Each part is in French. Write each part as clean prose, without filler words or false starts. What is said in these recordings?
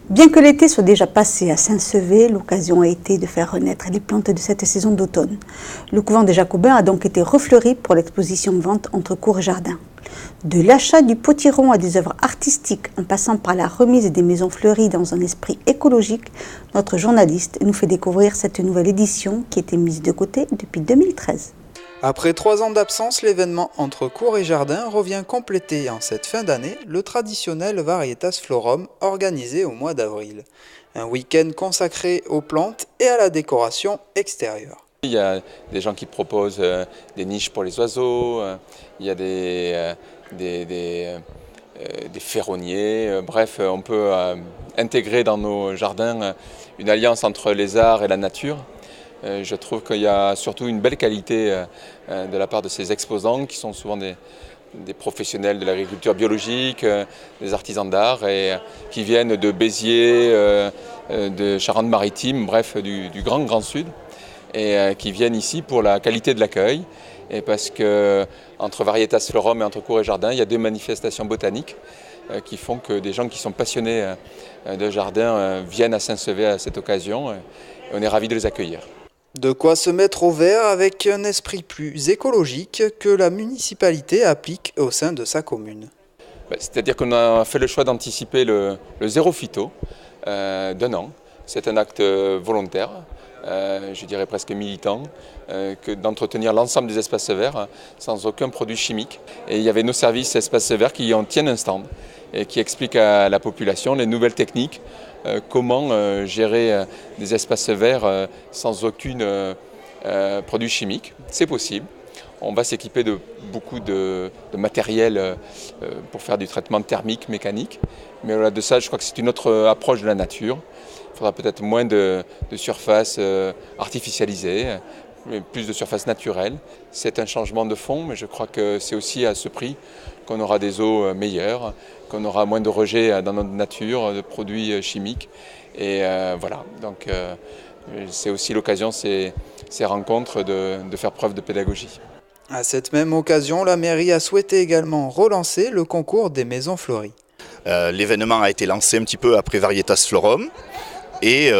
Bien que l'été soit déjà passé à Saint-Sevé, l'occasion a été de faire renaître les plantes de cette saison d'automne. Le couvent des Jacobins a donc été refleuri pour l'exposition-vente entre cours et jardin. De l'achat du potiron à des œuvres artistiques, en passant par la remise des maisons fleuries dans un esprit écologique, notre journaliste nous fait découvrir cette nouvelle édition qui était mise de côté depuis 2013. Après 3 ans d'absence, l'événement entre cours et jardin revient compléter en cette fin d'année le traditionnel Varietas Florum organisé au mois d'avril. Un week-end consacré aux plantes et à la décoration extérieure. Il y a des gens qui proposent des niches pour les oiseaux, il y a des ferronniers, bref, on peut intégrer dans nos jardins une alliance entre les arts et la nature. Je trouve qu'il y a surtout une belle qualité de la part de ces exposants qui sont souvent des professionnels de l'agriculture biologique, des artisans d'art et qui viennent de Béziers, de Charente-Maritime, bref, du grand sud et qui viennent ici pour la qualité de l'accueil et parce que entre Varietas Florum et entre cours et jardin, il y a 2 manifestations botaniques qui font que des gens qui sont passionnés de jardin viennent à Saint-Sevé à cette occasion et on est ravis de les accueillir. De quoi se mettre au vert avec un esprit plus écologique que la municipalité applique au sein de sa commune. C'est-à-dire qu'on a fait le choix d'anticiper le zéro phyto d'un an. C'est un acte volontaire, je dirais presque militant, que d'entretenir l'ensemble des espaces verts sans aucun produit chimique. Et il y avait nos services espaces verts qui en tiennent un stand et qui expliquent à la population les nouvelles techniques, comment gérer des espaces verts sans aucun produit chimique. C'est possible. On va s'équiper de beaucoup de matériel pour faire du traitement thermique, mécanique. Mais au-delà de ça, je crois que c'est une autre approche de la nature. Il faudra peut-être moins de surfaces artificialisées, plus de surfaces naturelles. C'est un changement de fond, mais je crois que c'est aussi à ce prix qu'on aura des eaux meilleures, qu'on aura moins de rejets dans notre nature, de produits chimiques. Et voilà, donc c'est aussi l'occasion, ces rencontres, de faire preuve de pédagogie. À cette même occasion, la mairie a souhaité également relancer le concours des maisons fleuries. L'événement a été lancé un petit peu après Varietas Florum et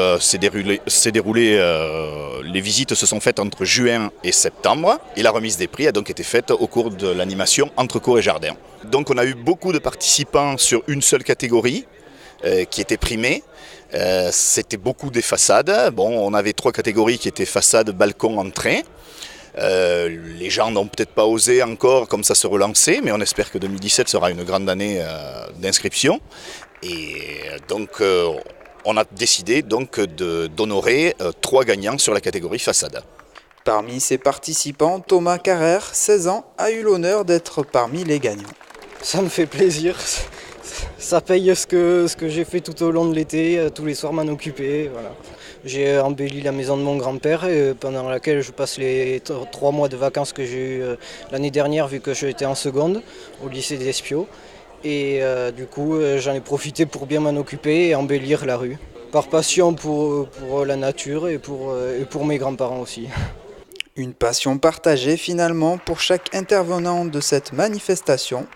les visites se sont faites entre juin et septembre et la remise des prix a donc été faite au cours de l'animation entre cours et jardin. Donc on a eu beaucoup de participants sur une seule catégorie qui était primée. C'était beaucoup des façades. Bon, on avait 3 catégories qui étaient façade, balcon, entrée. Les gens n'ont peut-être pas osé encore comme ça se relancer, mais on espère que 2017 sera une grande année d'inscription. Et donc on a décidé donc d'honorer 3 gagnants sur la catégorie façade. Parmi ces participants, Thomas Carrère, 16 ans, a eu l'honneur d'être parmi les gagnants. Ça me fait plaisir. Ça paye ce que j'ai fait tout au long de l'été, tous les soirs m'en occuper. Voilà. J'ai embelli la maison de mon grand-père pendant laquelle je passe les 3 mois de vacances que j'ai eu l'année dernière vu que j'étais en seconde au lycée des Espiots. Et du coup j'en ai profité pour bien m'en occuper et embellir la rue. Par passion pour la nature et pour mes grands-parents aussi. Une passion partagée finalement pour chaque intervenant de cette manifestation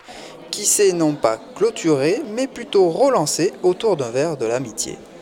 qui s'est non pas clôturée mais plutôt relancée autour d'un verre de l'amitié.